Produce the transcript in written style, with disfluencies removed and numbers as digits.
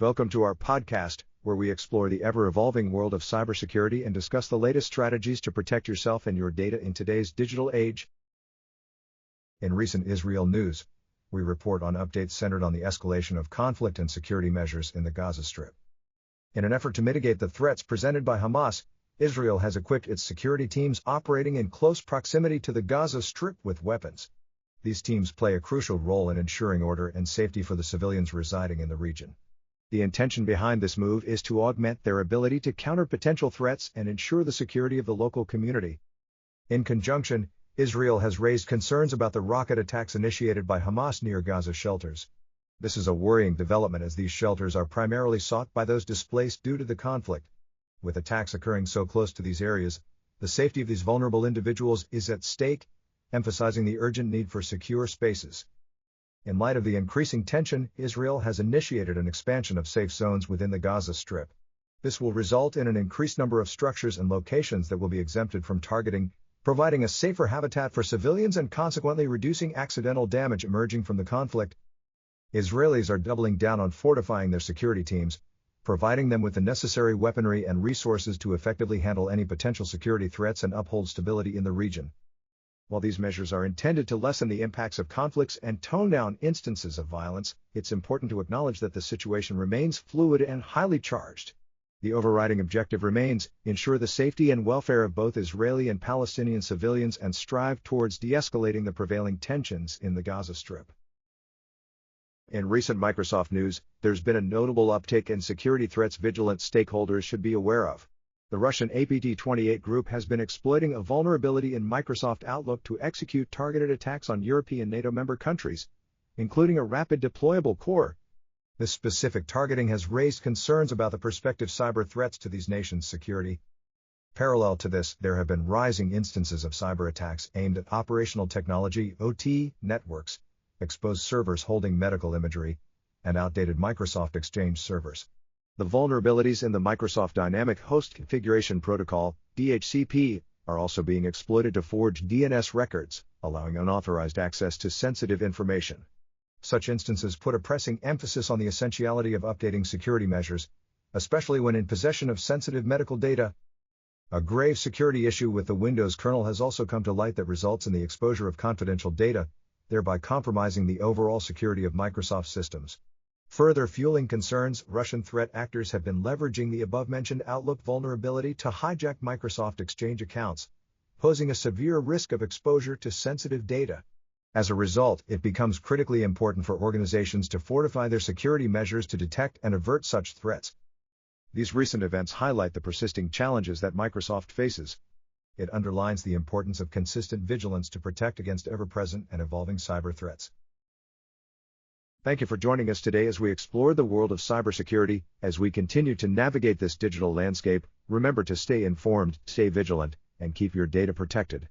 Welcome to our podcast, where we explore the ever-evolving world of cybersecurity and discuss the latest strategies to protect yourself and your data in today's digital age. In recent Israel news, we report on updates centered on the escalation of conflict and security measures in the Gaza Strip. In an effort to mitigate the threats presented by Hamas, Israel has equipped its security teams operating in close proximity to the Gaza Strip with weapons. These teams play a crucial role in ensuring order and safety for the civilians residing in the region. The intention behind this move is to augment their ability to counter potential threats and ensure the security of the local community. In conjunction, Israel has raised concerns about the rocket attacks initiated by Hamas near Gaza shelters. This is a worrying development as these shelters are primarily sought by those displaced due to the conflict. With attacks occurring so close to these areas, the safety of these vulnerable individuals is at stake, emphasizing the urgent need for secure spaces. In light of the increasing tension, Israel has initiated an expansion of safe zones within the Gaza Strip. This will result in an increased number of structures and locations that will be exempted from targeting, providing a safer habitat for civilians and consequently reducing accidental damage emerging from the conflict. Israelis are doubling down on fortifying their security teams, providing them with the necessary weaponry and resources to effectively handle any potential security threats and uphold stability in the region. While these measures are intended to lessen the impacts of conflicts and tone down instances of violence, it's important to acknowledge that the situation remains fluid and highly charged. The overriding objective remains, ensure the safety and welfare of both Israeli and Palestinian civilians and strive towards de-escalating the prevailing tensions in the Gaza Strip. In recent Microsoft news, there's been a notable uptick in security threats vigilant stakeholders should be aware of. The Russian APT28 group has been exploiting a vulnerability in Microsoft Outlook to execute targeted attacks on European NATO member countries, including a rapid deployable core. This specific targeting has raised concerns about the prospective cyber threats to these nations' security. Parallel to this, there have been rising instances of cyber attacks aimed at operational technology (OT) networks, exposed servers holding medical imagery, and outdated Microsoft Exchange servers. The vulnerabilities in the Microsoft Dynamic Host Configuration Protocol, DHCP, are also being exploited to forge DNS records, allowing unauthorized access to sensitive information. Such instances put a pressing emphasis on the essentiality of updating security measures, especially when in possession of sensitive medical data. A grave security issue with the Windows kernel has also come to light that results in the exposure of confidential data, thereby compromising the overall security of Microsoft systems. Further fueling concerns, Russian threat actors have been leveraging the above-mentioned Outlook vulnerability to hijack Microsoft Exchange accounts, posing a severe risk of exposure to sensitive data. As a result, it becomes critically important for organizations to fortify their security measures to detect and avert such threats. These recent events highlight the persisting challenges that Microsoft faces. It underlines the importance of consistent vigilance to protect against ever-present and evolving cyber threats. Thank you for joining us today as we explore the world of cybersecurity. As we continue to navigate this digital landscape, remember to stay informed, stay vigilant, and keep your data protected.